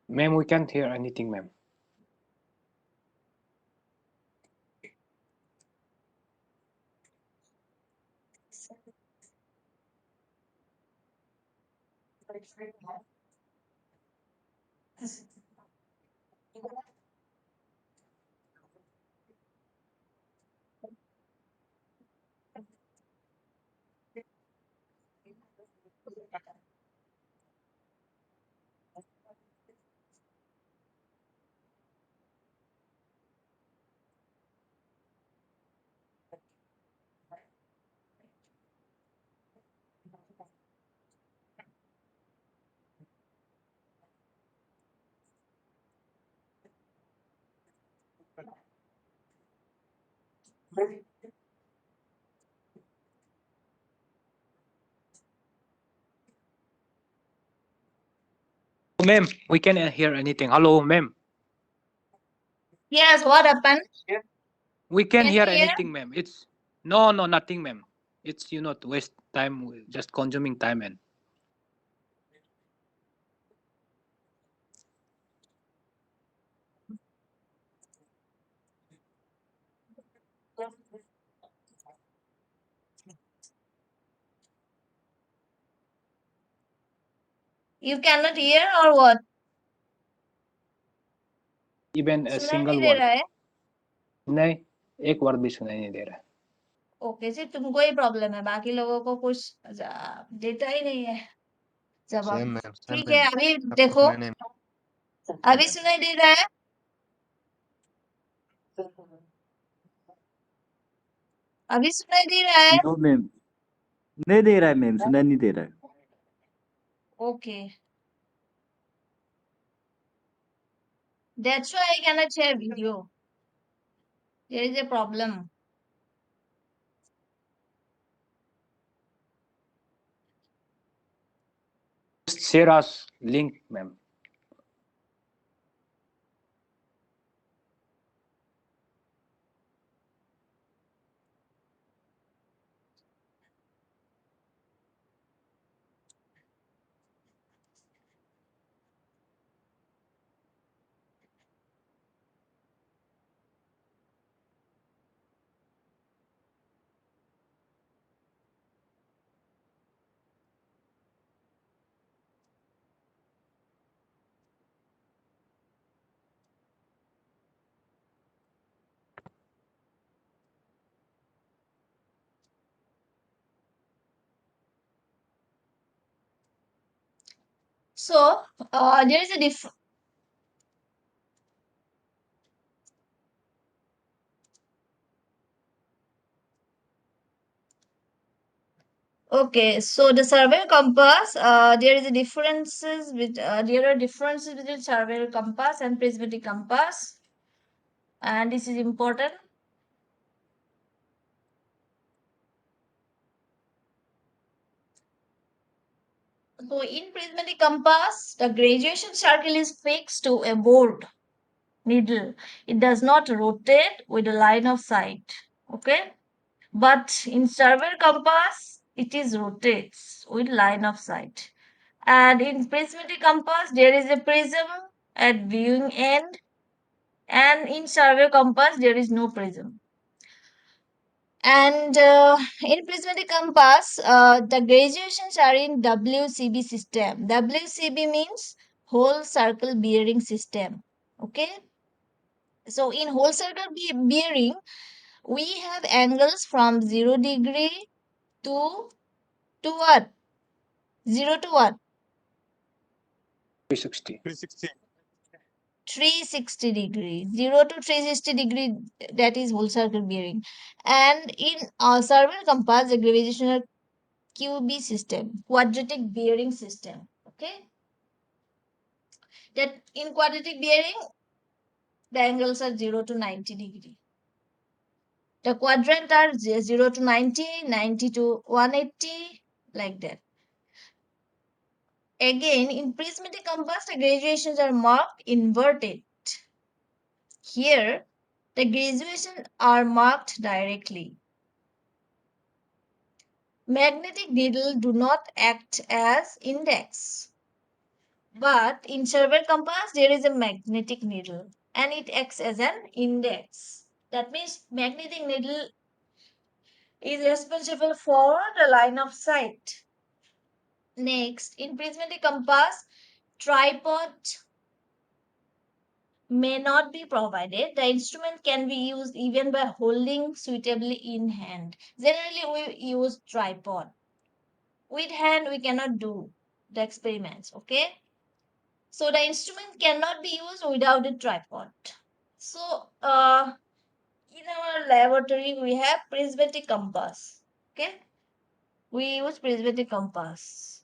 Ma'am, we can't hear anything, ma'am. Ma'am, we can't hear anything. Hello, ma'am. Yes, what happened? We can't Can hear you hear? anything, ma'am. It's no, no, nothing, ma'am. It's to waste time, just consuming time, and You cannot hear or what? even a सुनाई नहीं single दे word. रहा है? नहीं, एक word भी सुनाई नहीं दे रहा. ओके, सिर्फ तुमको ही प्रॉब्लम है, बाकी लोगों को कुछ देता ही नहीं है जवाब। सेम मैम, सेम ठीक है, मैम। अभी आपको देखो, सुनाई नहीं अभी सुनाई दे रहा है? अभी सुनाई दे रहा है? नो मैम, नहीं दे रहा है मैम, सुनाई नहीं दे रहा है. Okay, that's why I cannot share video. There is a problem. Just share us link, ma'am. So, there is a Okay, so the survey compass, there is a differences with there are differences between survey compass and prismatic compass, and this is important. So in prismatic compass, the graduation circle is fixed to a board needle. It does not rotate with a line of sight. Okay, but in survey compass, it is rotates with line of sight. And in prismatic compass, there is a prism at viewing end, and in survey compass, there is no prism. And in prismatic compass, the graduations are in WCB system. WCB means whole circle bearing system. Okay. So in whole circle bearing, we have angles from 0 degree to what? 0 to what? 360. 360 degrees. 0 to 360 degree, that is whole circle bearing. And in survey compass, the gravitational QB system, quadratic bearing system. Okay. That in quadratic bearing, the angles are 0 to 90 degree. The quadrant are 0 to 90, 90 to 180, like that. Again, in prismatic compass, the graduations are marked inverted. Here, the graduations are marked directly. Magnetic needle do not act as index. But in survey compass, there is a magnetic needle and it acts as an index. That means magnetic needle is responsible for the line of sight. Next, in prismatic compass, tripod may not be provided. The instrument can be used even by holding suitably in hand. Generally, we use tripod. With hand, we cannot do the experiments. Okay. So the instrument cannot be used without a tripod. So in our laboratory, we have prismatic compass. Okay. We use prismatic compass.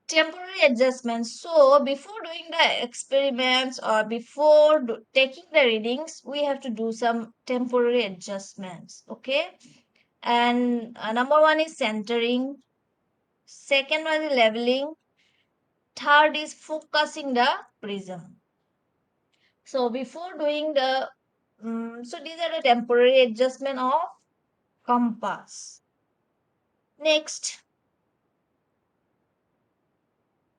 Temporary adjustments. So before doing the experiments or before taking the readings, we have to do some temporary adjustments. Okay. And number one is centering. Second one is leveling. Third is focusing the prism. So before doing the, so these are the temporary adjustment of compass. Next,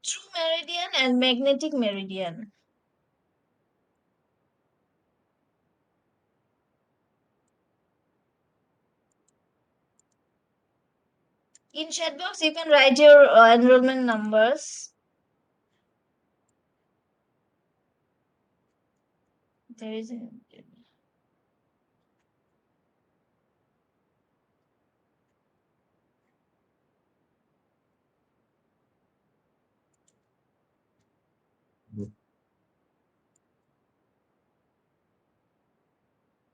true meridian and magnetic meridian. In chat box, you can write your enrollment numbers. There is a,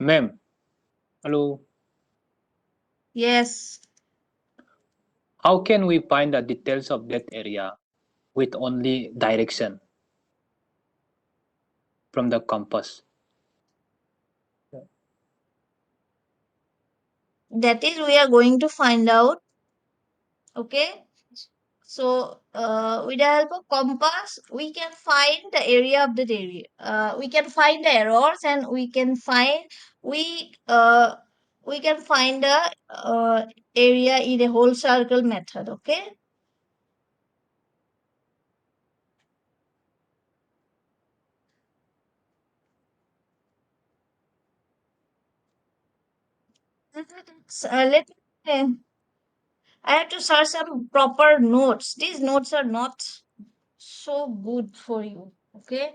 Ma'am, hello. yes. How can we find the details of that area with only direction from the compass? That is, we are going to find out. Okay. So, with the help of compass, we can find the area of that area. We can find the errors, and we uh, we can find the area in a whole circle method. Okay. Let me. I have to search some proper notes. These notes are not so good for you. Okay.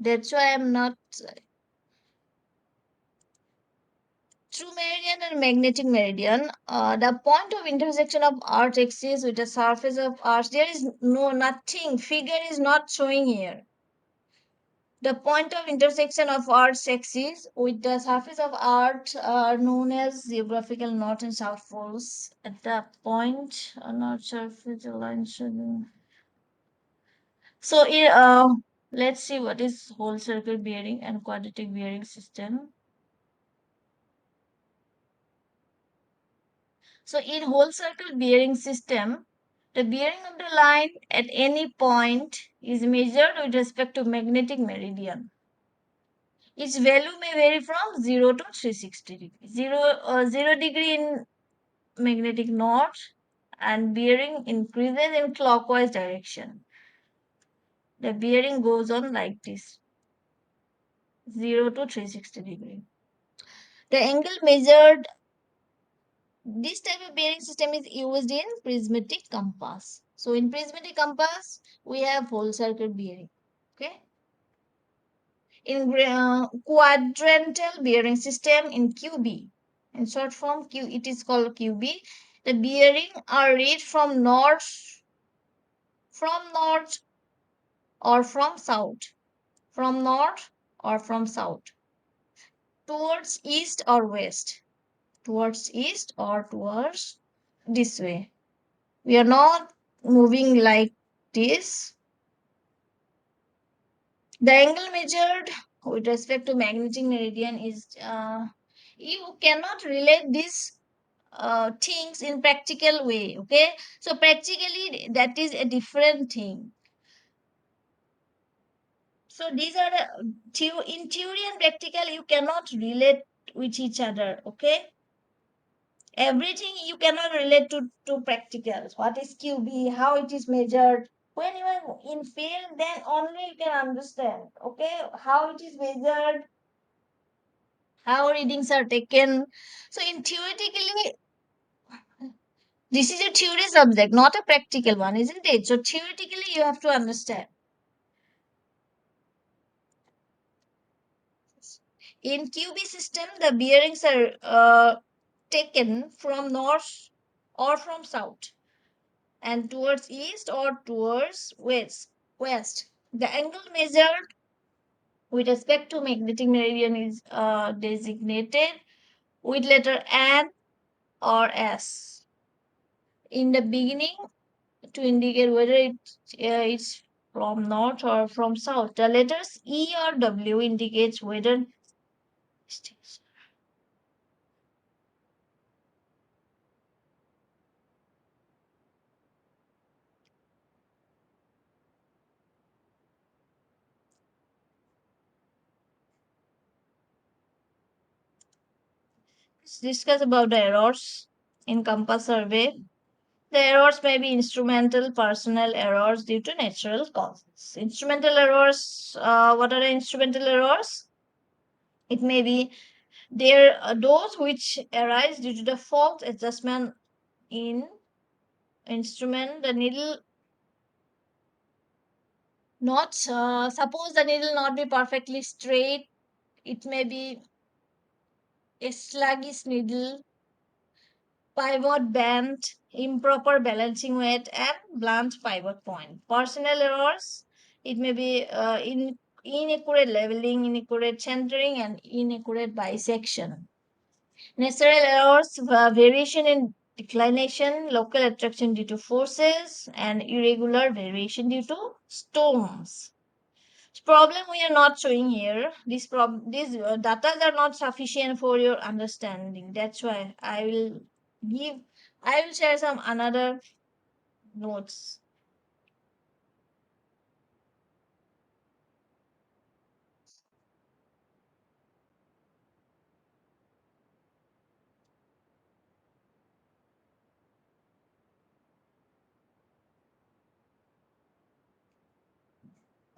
That's why I'm not. True meridian and magnetic meridian, the point of intersection of Earth axis with the surface of Earth, there is no nothing. Figure is not showing here. The point of intersection of Earth's axis with the surface of Earth are known as geographical north and south poles. At the point on Earth's surface, the line should. So, let's see what is whole circle bearing and quadratic bearing system. So in whole circle bearing system, the bearing of the line at any point is measured with respect to magnetic meridian. Its value may vary from 0 to 360 degrees. 0 degree in magnetic north and bearing increases in clockwise direction. The bearing goes on like this. 0 to 360 degree. The angle measured, this type of bearing system is used in prismatic compass. So in prismatic compass, we have whole circle bearing. Okay. In quadrantal bearing system in QB, in short form Q, it is called QB. The bearing are read from north or from south, from north or from south, towards east or west, towards east or towards this way. We are not moving like this. The angle measured with respect to magnetic meridian is, you cannot relate these things in practical way. Okay, so practically that is a different thing. So these are in theory and practical you cannot relate with each other. Okay, everything you cannot relate to practicals. What is QB, how it is measured. When you are in field, then only you can understand, okay, how it is measured, how readings are taken. So in theoretically, this is a theory subject, not a practical one, isn't it? So theoretically you have to understand. In QB system, the bearings are taken from north or from south, and towards east or towards west. The angle measured with respect to magnetic meridian is designated with letter N or S in the beginning to indicate whether it's from north or from south. The letters E or W indicates whether. Let's discuss about the errors in compass survey. The errors may be instrumental, personal errors due to natural causes. Instrumental errors, what are the instrumental errors? It may be there are those which arise due to the fault adjustment in instrument. The needle not, suppose the needle not be perfectly straight. It may be a sluggish needle, pivot bend, improper balancing weight, and blunt pivot point. Personal errors, it may be inaccurate leveling, inaccurate centering, and inaccurate bisection. Natural errors, variation in declination, local attraction due to forces, and irregular variation due to storms. Problem we are not showing here. These data are not sufficient for your understanding. That's why give I will share some another notes.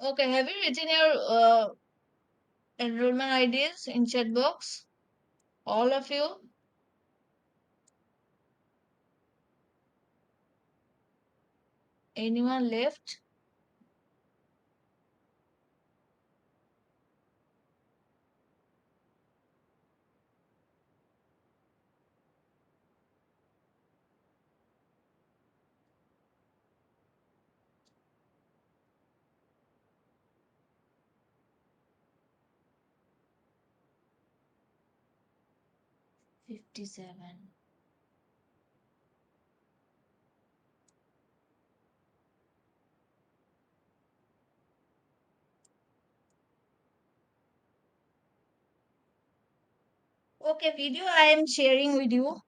Okay, have you written your enrollment IDs in chat box? All of you? Anyone left? $57. Okay, video I am sharing with you.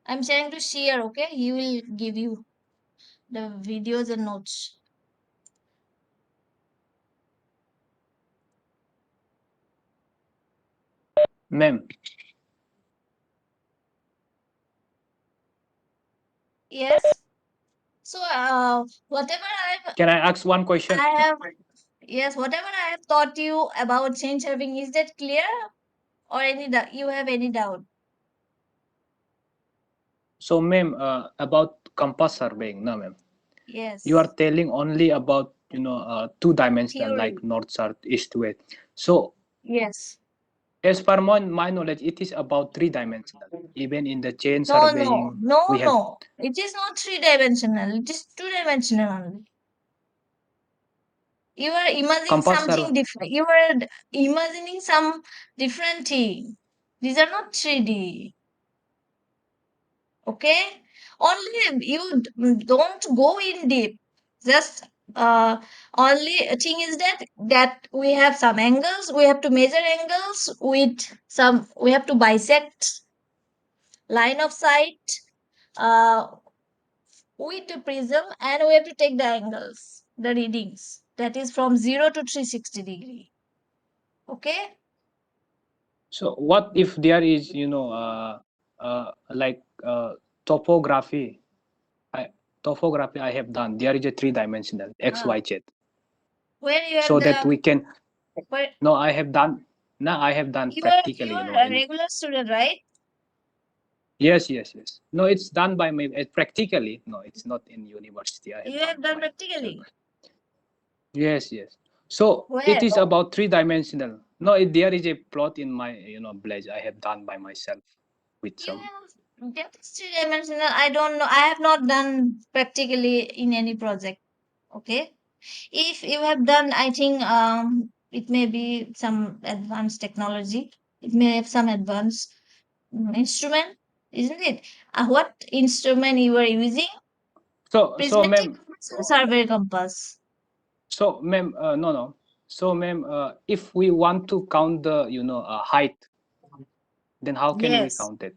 I'm sharing to share, okay? He will give you the videos and notes. Ma'am, Yes. So whatever can I ask one question? I have Yes, whatever I have taught you about chain surveying, is that clear? Or you have any doubt? So, ma'am, about compass surveying, no, ma'am. You are Yes, telling only about two-dimensional, like theory. north, south, east, west. So, Yes. as per my knowledge, it is about three-dimensional. Even in the chain No, no, surveying, no, we have no. It is not three-dimensional. It is two-dimensional only. You are imagining compass something survey. different. You are imagining some different thing. These are not 3D. Okay? Only you don't go in deep. Just only thing is that we have some angles. We have to measure angles with some. We have to bisect line of sight with the prism, and we have to take the angles, the readings. That is from 0 to 360 degree. Okay? So, what if there is, like topography? I, topography I have done. There is a three-dimensional X, Ah, Y, Z, where you have so that the we can. where No, I have done. No, I have done you practically. are a In regular student, right? yes, yes, yes. No, it's done by me practically. No, it's not in university. I have You done have done myself. practically. Yes, yes. So it Where? is about three-dimensional. No, there is a plot in my village. I have done by myself with You some. have that is three-dimensional. I don't know. I have not done practically in any project. Okay. If you have done, I think it may be some advanced technology. It may have some advanced instrument, isn't it? What instrument you are using? So, Prismatic ma'am. compass or survey compass? So, ma'am. No, no. So, ma'am. If we want to count the height, then how can we Yes. count it?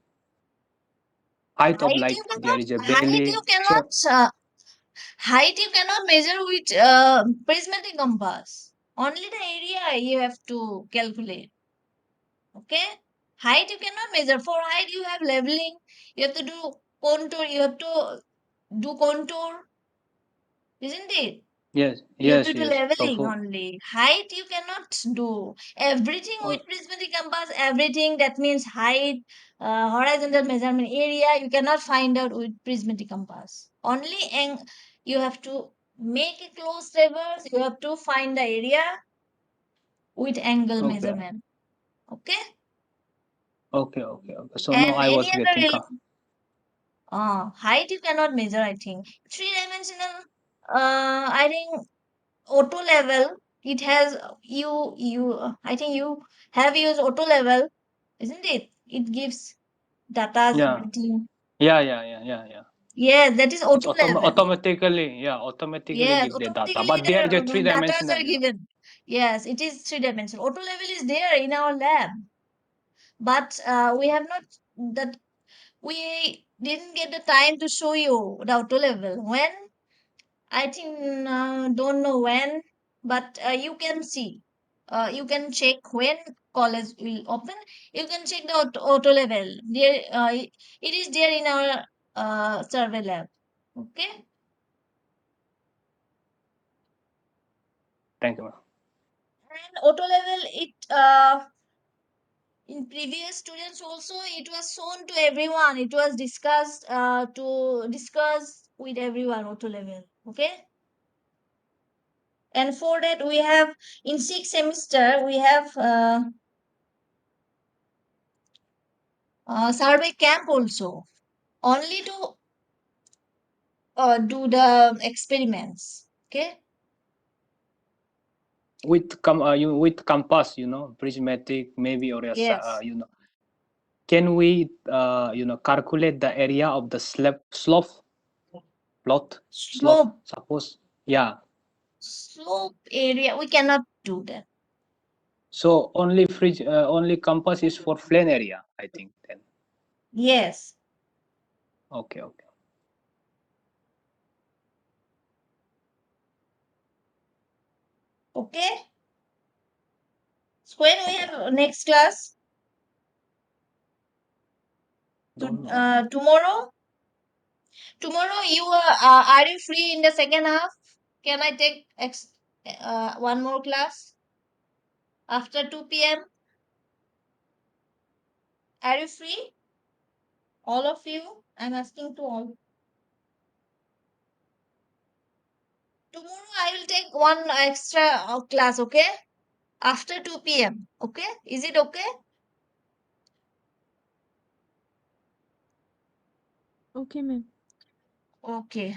Height of, Height you like, there cannot. is a Height you belly. cannot. So Height you cannot measure with prismatic compass. Only the area you have to calculate. Okay? Height you cannot measure. For height you have leveling. You have to do contour. You have to do contour, isn't it? yes, You have yes, to do yes. So leveling for only. Height you cannot do. Everything uh, with prismatic compass, everything that means height, horizontal measurement area, you cannot find out with prismatic compass. Only you have to make a close reverse, you have to find the area with angle okay, measurement. Okay? okay, okay, okay. So no, And I any was other getting. height you cannot measure, I think. Three-dimensional, I think auto level, it has I think you have used auto level, isn't it? It gives data Yeah, everything. yeah, yeah, yeah, yeah, yeah. Yes, that is It's auto level. automatically Yes, give the data, automatically but there is a the data three-dimensional. are given. Yes, it is three-dimensional. Auto level is there in our lab, but we have not that we didn't get the time to show you the auto level. When I think don't know when, but you can see. You can check when college will open. You can check the auto level. There, it is there in our survey lab. Okay. Thank you, ma'am. And auto level, it in previous students also it was shown to everyone. It was discussed to discuss with everyone auto level. Okay. And for that we have in sixth semester we have survey camp also, only to do the experiments. Okay. With compass, prismatic maybe, or a Yes. can we calculate the area of the slope plot slope? Slope, Suppose, yeah. slope area we cannot do that. So only compass is for plane area, I think. Then Yes. okay, okay, Okay. So when we okay. have next class Don't know. tomorrow. Tomorrow you are you free in the second half? Can I take One more class after 2 p.m. Are you free? All of you? I'm asking to all. Tomorrow I will take one extra class, okay? After 2 p.m. Okay? Is it okay? Okay, ma'am. Okay.